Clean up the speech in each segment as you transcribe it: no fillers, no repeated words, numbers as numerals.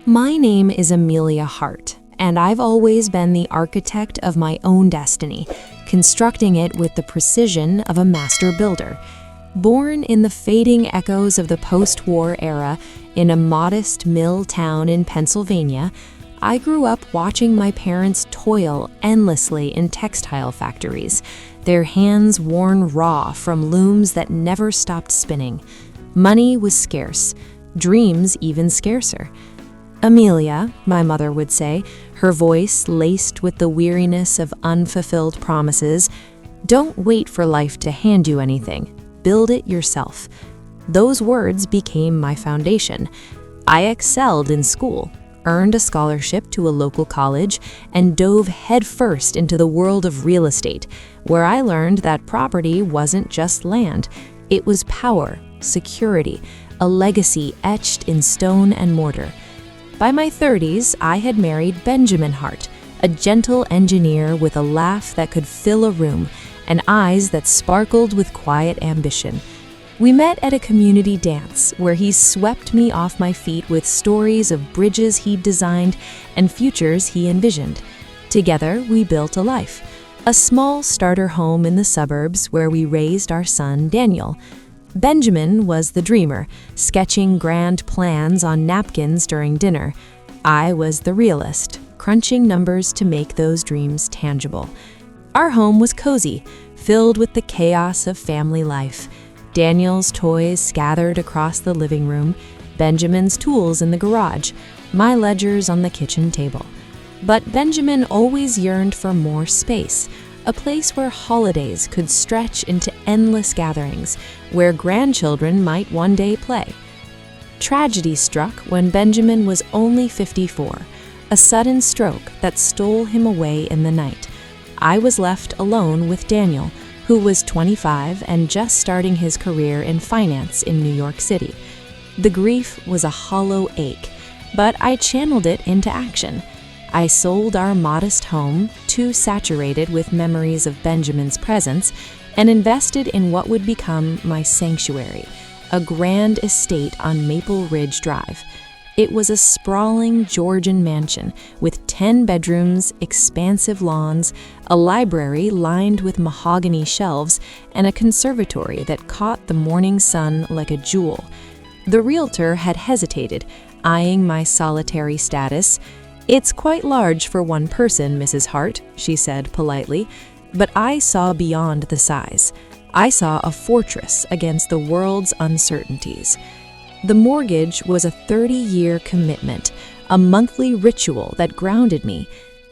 My name is Amelia Hart, and I've always been the architect of my own destiny, constructing it with the precision of a master builder. Born in the fading echoes of the post-war era in a modest mill town in Pennsylvania, I grew up watching my parents toil endlessly in textile factories, their hands worn raw from looms that never stopped spinning. Money was scarce, dreams even scarcer. Amelia, my mother would say, her voice laced with the weariness of unfulfilled promises, don't wait for life to hand you anything. Build it yourself. Those words became my foundation. I excelled in school, earned a scholarship to a local college, and dove headfirst into the world of real estate, where I learned that property wasn't just land. It was power, security, a legacy etched in stone and mortar. By my 30s, I had married Benjamin Hart, a gentle engineer with a laugh that could fill a room and eyes that sparkled with quiet ambition. We met at a community dance where he swept me off my feet with stories of bridges he'd designed and futures he envisioned. Together, we built a life, a small starter home in the suburbs where we raised our son, Daniel. Benjamin was the dreamer, sketching grand plans on napkins during dinner. I was the realist, crunching numbers to make those dreams tangible. Our home was cozy, filled with the chaos of family life. Daniel's toys scattered across the living room, Benjamin's tools in the garage, my ledgers on the kitchen table. But Benjamin always yearned for more space, a place where holidays could stretch into endless gatherings, where grandchildren might one day play. Tragedy struck when Benjamin was only 54, a sudden stroke that stole him away in the night. I was left alone with Daniel, who was 25 and just starting his career in finance in New York City. The grief was a hollow ache, but I channeled it into action. I sold our modest home, too saturated with memories of Benjamin's presence, and invested in what would become my sanctuary, a grand estate on Maple Ridge Drive. It was a sprawling Georgian mansion with 10 bedrooms, expansive lawns, a library lined with mahogany shelves, and a conservatory that caught the morning sun like a jewel. The realtor had hesitated, eyeing my solitary status. "It's quite large for one person, Mrs. Hart," she said politely, but I saw beyond the size. I saw a fortress against the world's uncertainties. The mortgage was a 30-year commitment, a monthly ritual that grounded me.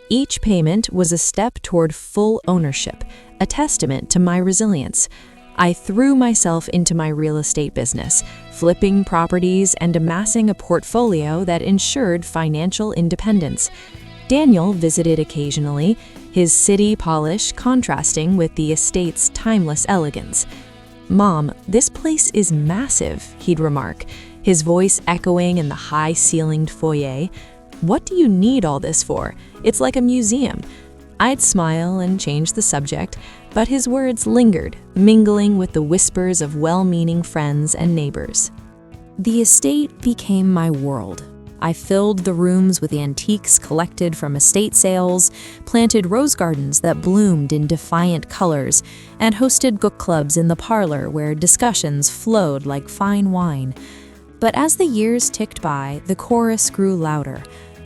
Each payment was a step toward full ownership, a testament to my resilience. I threw myself into my real estate business, flipping properties and amassing a portfolio that ensured financial independence. Daniel visited occasionally, his city polish contrasting with the estate's timeless elegance. "Mom, this place is massive," he'd remark, his voice echoing in the high-ceilinged foyer. "What do you need all this for? It's like a museum." I'd smile and change the subject, but his words lingered, mingling with the whispers of well-meaning friends and neighbors. The estate became my world. I filled the rooms with antiques collected from estate sales, planted rose gardens that bloomed in defiant colors, and hosted book clubs in the parlor where discussions flowed like fine wine. But as the years ticked by, the chorus grew louder.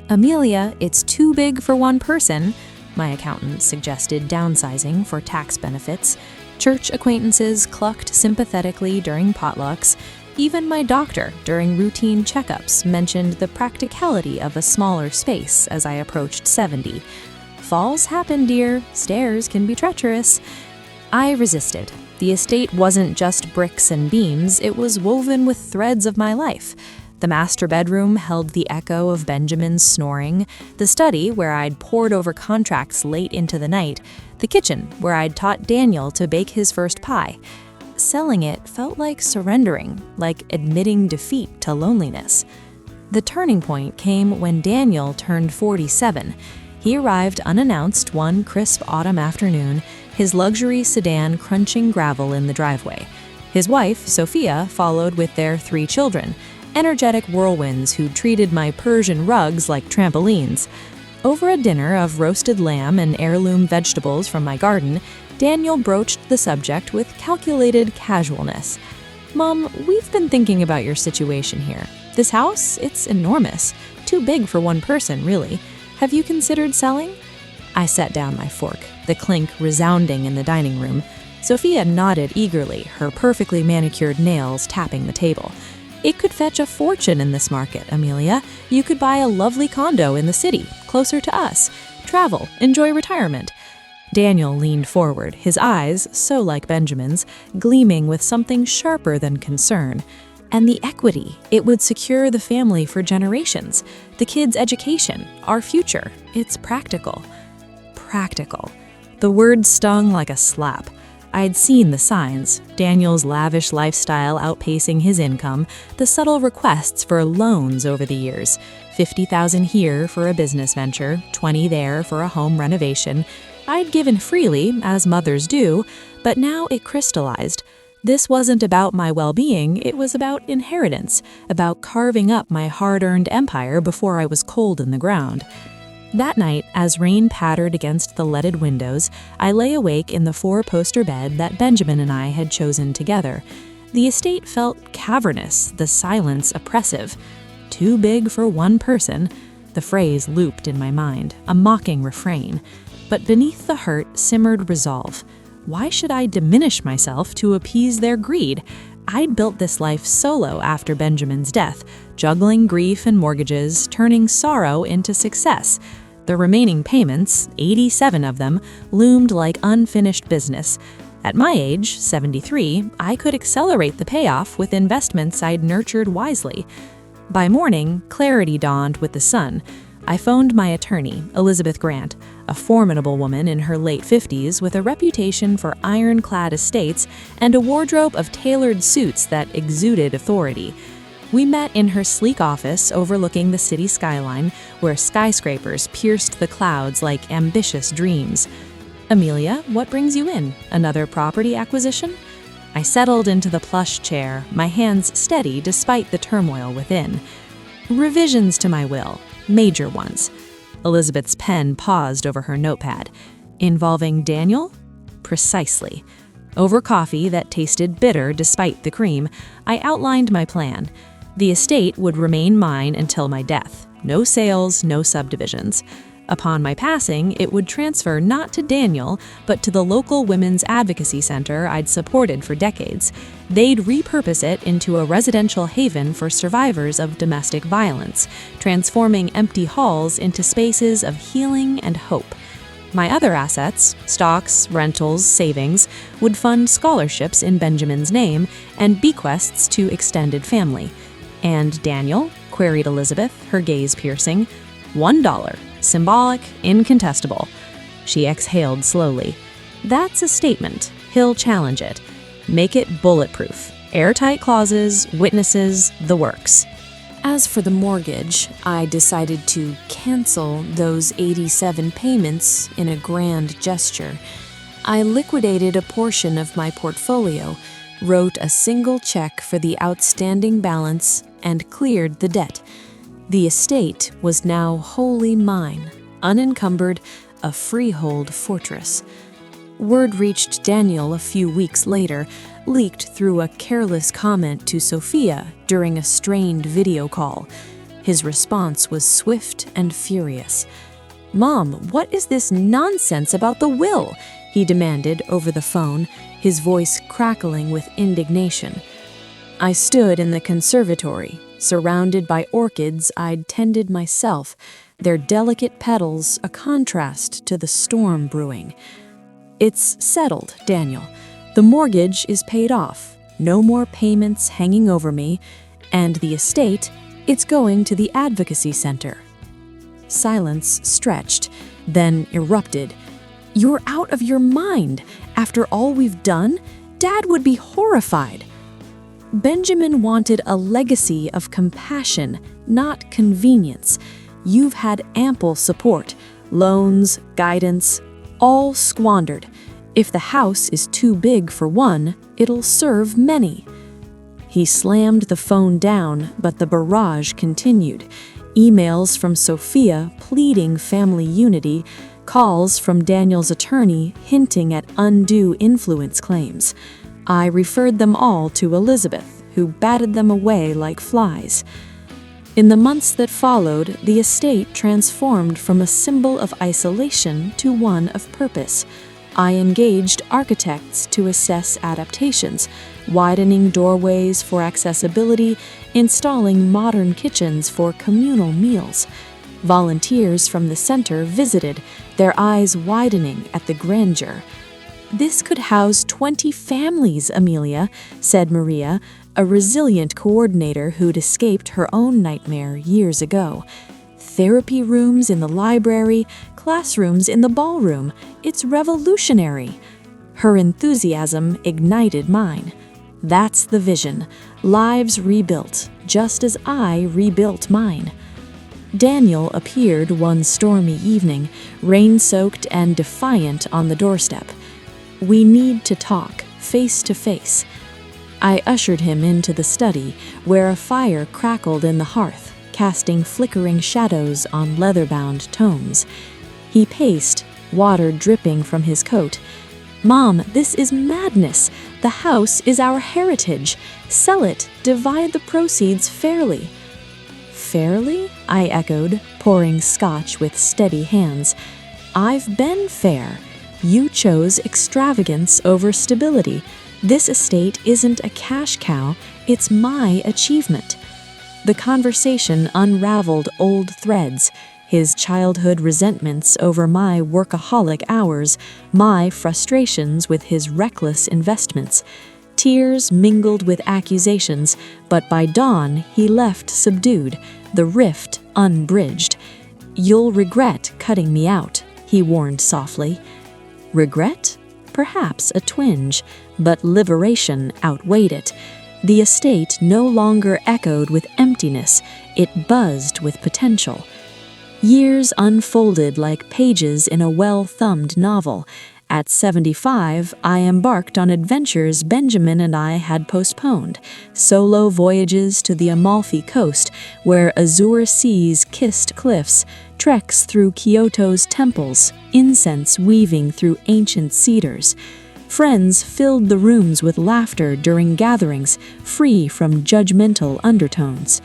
"Amelia, it's too big for one person." My accountant suggested downsizing for tax benefits. Church acquaintances clucked sympathetically during potlucks. Even my doctor, during routine checkups, mentioned the practicality of a smaller space as I approached 70. "Falls happen, dear. Stairs can be treacherous." I resisted. The estate wasn't just bricks and beams, it was woven with threads of my life. The master bedroom held the echo of Benjamin's snoring, the study where I'd pored over contracts late into the night, the kitchen where I'd taught Daniel to bake his first pie. Selling it felt like surrendering, like admitting defeat to loneliness. The turning point came when Daniel turned 47. He arrived unannounced one crisp autumn afternoon, his luxury sedan crunching gravel in the driveway. His wife, Sophia, followed with their 3 children. energetic whirlwinds who treated my Persian rugs like trampolines. Over a dinner of roasted lamb and heirloom vegetables from my garden, Daniel broached the subject with calculated casualness. "Mom, we've been thinking about your situation here. This house, it's enormous. Too big for one person, really. Have you considered selling?" I set down my fork, the clink resounding in the dining room. Sophia nodded eagerly, her perfectly manicured nails tapping the table. "It could fetch a fortune in this market, Amelia. You could buy a lovely condo in the city, closer to us. Travel, enjoy retirement." Daniel leaned forward, his eyes, so like Benjamin's, gleaming with something sharper than concern. "And the equity, it would secure the family for generations. The kids' education, our future. It's practical." Practical. The word stung like a slap. I'd seen the signs, Daniel's lavish lifestyle outpacing his income, the subtle requests for loans over the years, $50,000 here for a business venture, $20,000 there for a home renovation. I'd given freely, as mothers do, but now it crystallized. This wasn't about my well-being, it was about inheritance, about carving up my hard-earned empire before I was cold in the ground. That night, as rain pattered against the leaded windows, I lay awake in the four-poster bed that Benjamin and I had chosen together. The estate felt cavernous, the silence oppressive. Too big for one person. The phrase looped in my mind, a mocking refrain. But beneath the hurt simmered resolve. Why should I diminish myself to appease their greed? I'd built this life solo after Benjamin's death, juggling grief and mortgages, turning sorrow into success. The remaining payments, 87 of them, loomed like unfinished business. At my age, 73, I could accelerate the payoff with investments I'd nurtured wisely. By morning, clarity dawned with the sun. I phoned my attorney, Elizabeth Grant, a formidable woman in her late 50s with a reputation for ironclad estates and a wardrobe of tailored suits that exuded authority. We met in her sleek office overlooking the city skyline, where skyscrapers pierced the clouds like ambitious dreams. "Amelia, what brings you in? Another property acquisition?" I settled into the plush chair, my hands steady despite the turmoil within. "Revisions to my will, major ones." Elizabeth's pen paused over her notepad. "Involving Daniel?" "Precisely." Over coffee that tasted bitter despite the cream, I outlined my plan. The estate would remain mine until my death. No sales, no subdivisions. Upon my passing, it would transfer not to Daniel, but to the local women's advocacy center I'd supported for decades. They'd repurpose it into a residential haven for survivors of domestic violence, transforming empty halls into spaces of healing and hope. My other assets, stocks, rentals, savings, would fund scholarships in Benjamin's name and bequests to extended family. "And Daniel?" queried Elizabeth, her gaze piercing. $1. Symbolic, incontestable. She exhaled slowly. "That's a statement. He'll challenge it. Make it bulletproof. Airtight clauses, witnesses, the works." As for the mortgage, I decided to cancel those 87 payments in a grand gesture. I liquidated a portion of my portfolio, wrote a single check for the outstanding balance, and cleared the debt. The estate was now wholly mine, unencumbered, a freehold fortress. Word reached Daniel a few weeks later, leaked through a careless comment to Sophia during a strained video call. His response was swift and furious. "Mom, what is this nonsense about the will?" he demanded over the phone, his voice crackling with indignation. I stood in the conservatory, surrounded by orchids I'd tended myself, their delicate petals a contrast to the storm brewing. "It's settled, Daniel. The mortgage is paid off, no more payments hanging over me, and the estate, it's going to the advocacy center." Silence stretched, then erupted. "You're out of your mind. After all we've done, Dad would be horrified." Benjamin wanted a legacy of compassion, not convenience. You've had ample support, loans, guidance, all squandered. If the house is too big for one, it'll serve many. He slammed the phone down, but the barrage continued. Emails from Sophia pleading family unity, calls from Daniel's attorney hinting at undue influence claims. I referred them all to Elizabeth, who batted them away like flies. In the months that followed, the estate transformed from a symbol of isolation to one of purpose. I engaged architects to assess adaptations, widening doorways for accessibility, installing modern kitchens for communal meals. Volunteers from the center visited, their eyes widening at the grandeur. "This could house 20 families, Amelia," said Maria, a resilient coordinator who'd escaped her own nightmare years ago. "Therapy rooms in the library, classrooms in the ballroom. It's revolutionary." Her enthusiasm ignited mine. That's the vision. Lives rebuilt, just as I rebuilt mine. Daniel appeared one stormy evening, rain-soaked and defiant on the doorstep. "We need to talk, face to face." I ushered him into the study, where a fire crackled in the hearth, casting flickering shadows on leather-bound tomes. He paced, water dripping from his coat. "Mom, this is madness. The house is our heritage. Sell it, divide the proceeds fairly." "Fairly?" I echoed, pouring scotch with steady hands. "I've been fair. You chose extravagance over stability. This estate isn't a cash cow, it's my achievement." The conversation unraveled old threads, his childhood resentments over my workaholic hours, my frustrations with his reckless investments. Tears mingled with accusations, but by dawn he left subdued, the rift unbridged. "You'll regret cutting me out," he warned softly. Regret? Perhaps a twinge, but liberation outweighed it. The estate no longer echoed with emptiness, it buzzed with potential. Years unfolded like pages in a well-thumbed novel. At 75, I embarked on adventures Benjamin and I had postponed, solo voyages to the Amalfi Coast, where azure seas kissed cliffs, treks through Kyoto's temples, incense weaving through ancient cedars. Friends filled the rooms with laughter during gatherings, free from judgmental undertones.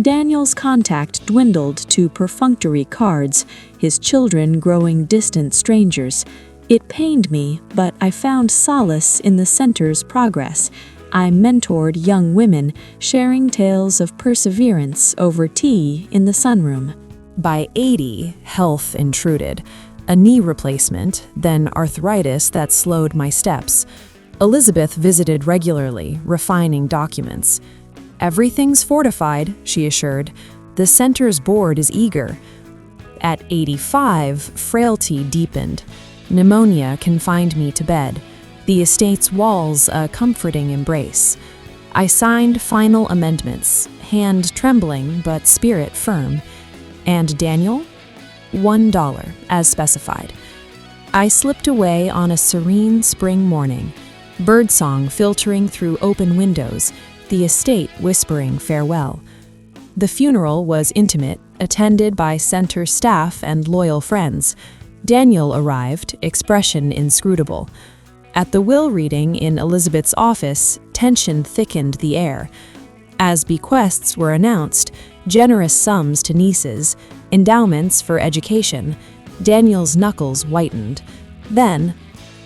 Daniel's contact dwindled to perfunctory cards, his children growing distant strangers. It pained me, but I found solace in the center's progress. I mentored young women, sharing tales of perseverance over tea in the sunroom. By 80, health intruded. A knee replacement, then arthritis that slowed my steps. Elizabeth visited regularly, refining documents. "Everything's fortified," she assured. "The center's board is eager." At 85, frailty deepened. Pneumonia confined me to bed, the estate's walls a comforting embrace. I signed final amendments, hand trembling but spirit firm. And Daniel? $1, as specified. I slipped away on a serene spring morning, birdsong filtering through open windows, the estate whispering farewell. The funeral was intimate, attended by center staff and loyal friends. Daniel arrived, expression inscrutable. At the will reading in Elizabeth's office, tension thickened the air. As bequests were announced, generous sums to nieces, endowments for education, Daniel's knuckles whitened. Then,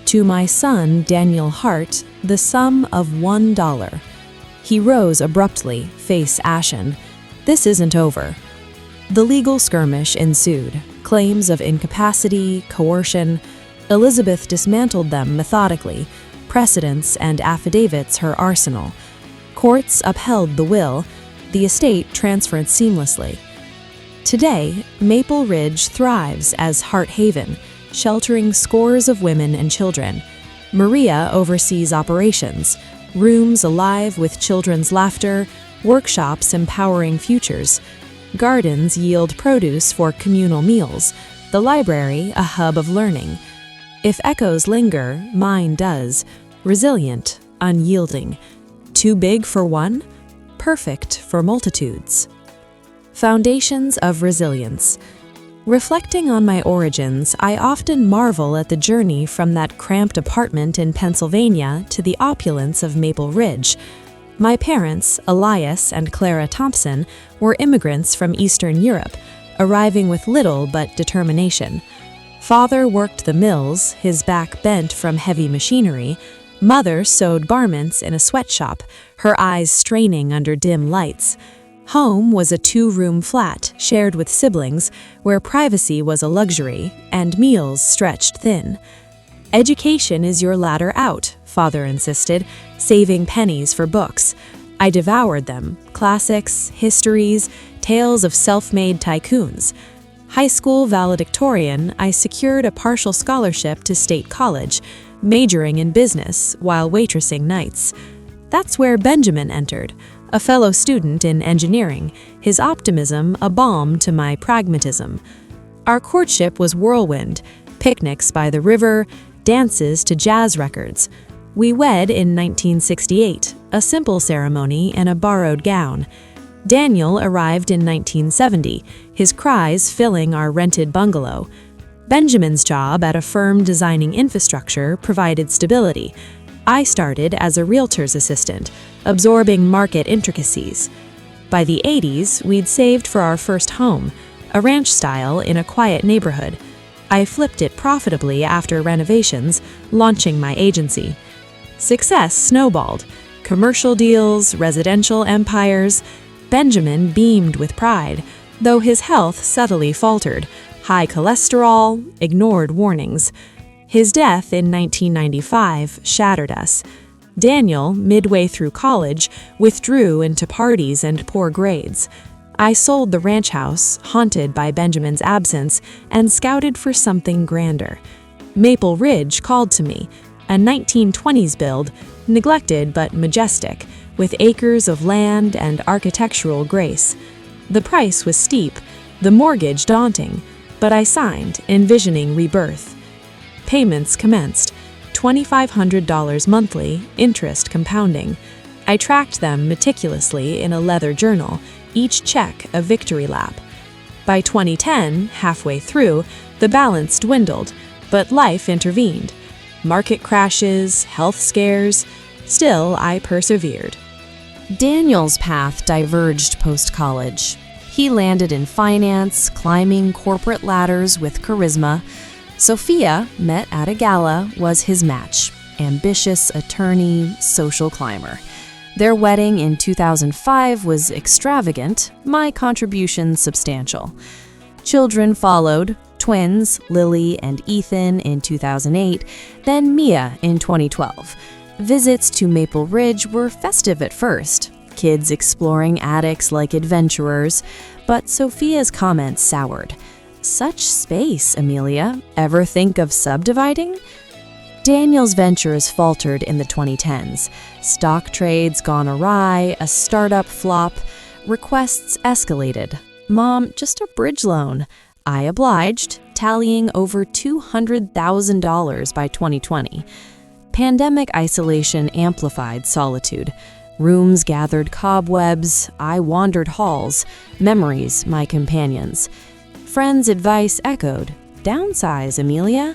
to my son, Daniel Hart, the sum of $1. He rose abruptly, face ashen. This isn't over. The legal skirmish ensued. Claims of incapacity, coercion. Elizabeth dismantled them methodically, precedents and affidavits her arsenal. Courts upheld the will, the estate transferred seamlessly. Today, Maple Ridge thrives as Heart Haven, sheltering scores of women and children. Maria oversees operations, rooms alive with children's laughter, workshops empowering futures. Gardens yield produce for communal meals, the library a hub of learning. If echoes linger, mine does, resilient, unyielding. Too big for one? Perfect for multitudes. Foundations of resilience. Reflecting on my origins, I often marvel at the journey from that cramped apartment in Pennsylvania to the opulence of Maple Ridge. My parents, Elias and Clara Thompson, were immigrants from Eastern Europe, arriving with little but determination. Father worked the mills, his back bent from heavy machinery. Mother sewed garments in a sweatshop, her eyes straining under dim lights. Home was a 2-room flat shared with siblings, where privacy was a luxury and meals stretched thin. Education is your ladder out, Father insisted, saving pennies for books. I devoured them, classics, histories, tales of self-made tycoons. High school valedictorian, I secured a partial scholarship to State College, majoring in business while waitressing nights. That's where Benjamin entered, a fellow student in engineering, his optimism a balm to my pragmatism. Our courtship was whirlwind, picnics by the river, dances to jazz records. We wed in 1968, a simple ceremony and a borrowed gown. Daniel arrived in 1970, his cries filling our rented bungalow. Benjamin's job at a firm designing infrastructure provided stability. I started as a realtor's assistant, absorbing market intricacies. By the 80s, we'd saved for our first home, a ranch style in a quiet neighborhood. I flipped it profitably after renovations, launching my agency. Success snowballed. Commercial deals, residential empires. Benjamin beamed with pride, though his health subtly faltered. High cholesterol, ignored warnings. His death in 1995 shattered us. Daniel, midway through college, withdrew into parties and poor grades. I sold the ranch house, haunted by Benjamin's absence, and scouted for something grander. Maple Ridge called to me, a 1920s build, neglected but majestic, with acres of land and architectural grace. The price was steep, the mortgage daunting, but I signed, envisioning rebirth. Payments commenced, $2,500 monthly, interest compounding. I tracked them meticulously in a leather journal, each check a victory lap. By 2010, halfway through, the balance dwindled, but life intervened. Market crashes, health scares. Still, I persevered. Daniel's path diverged post-college. He landed in finance, climbing corporate ladders with charisma. Sophia, met at a gala, was his match. Ambitious attorney, social climber. Their wedding in 2005 was extravagant, my contribution substantial. Children followed, twins, Lily and Ethan in 2008, then Mia in 2012. Visits to Maple Ridge were festive at first, kids exploring attics like adventurers, but Sophia's comments soured. Such space, Amelia. Ever think of subdividing? Daniel's ventures faltered in the 2010s. Stock trades gone awry, a startup flop. Requests escalated. Mom, just a bridge loan. I obliged, tallying over $200,000 by 2020. Pandemic isolation amplified solitude. Rooms gathered cobwebs, I wandered halls, memories my companions. Friends' advice echoed, downsize, Amelia.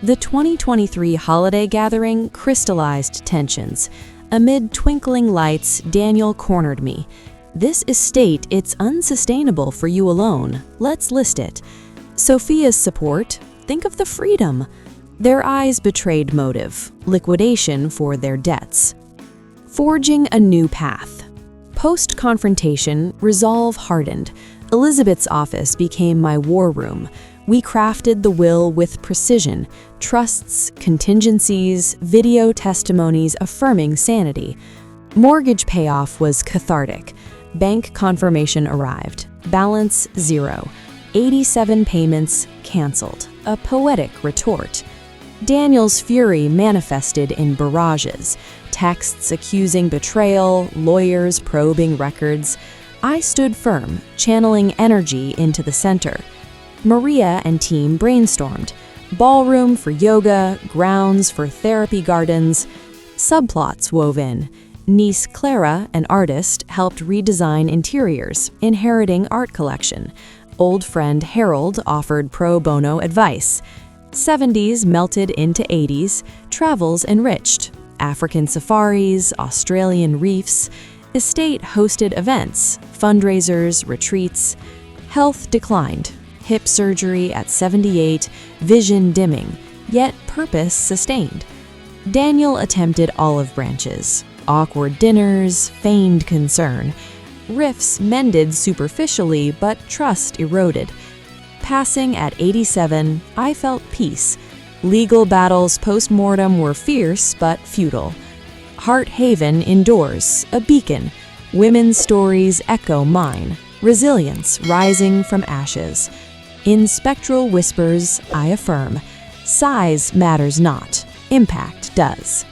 The 2023 holiday gathering crystallized tensions. Amid twinkling lights, Daniel cornered me. This estate, it's unsustainable for you alone. Let's list it. Sophia's support, think of the freedom. Their eyes betrayed motive, liquidation for their debts. Forging a new path. Post-confrontation, resolve hardened. Elizabeth's office became my war room. We crafted the will with precision, trusts, contingencies, video testimonies affirming sanity. Mortgage payoff was cathartic. Bank confirmation arrived. Balance zero. 87 payments canceled. A poetic retort. Daniel's fury manifested in barrages. Texts accusing betrayal, lawyers probing records. I stood firm, channeling energy into the center. Maria and team brainstormed. Ballroom for yoga, grounds for therapy gardens. Subplots wove in. Niece Clara, an artist, helped redesign interiors, inheriting art collection. Old friend Harold offered pro bono advice. 70s melted into 80s, travels enriched. African safaris, Australian reefs. Estate hosted events, fundraisers, retreats. Health declined. Hip surgery at 78, vision dimming, yet purpose sustained. Daniel attempted olive branches, awkward dinners, feigned concern. Rifts mended superficially, but trust eroded. Passing at 87, I felt peace. Legal battles post-mortem were fierce but futile. Heart Haven indoors, a beacon. Women's stories echo mine. Resilience rising from ashes. In spectral whispers, I affirm, size matters not, impact does.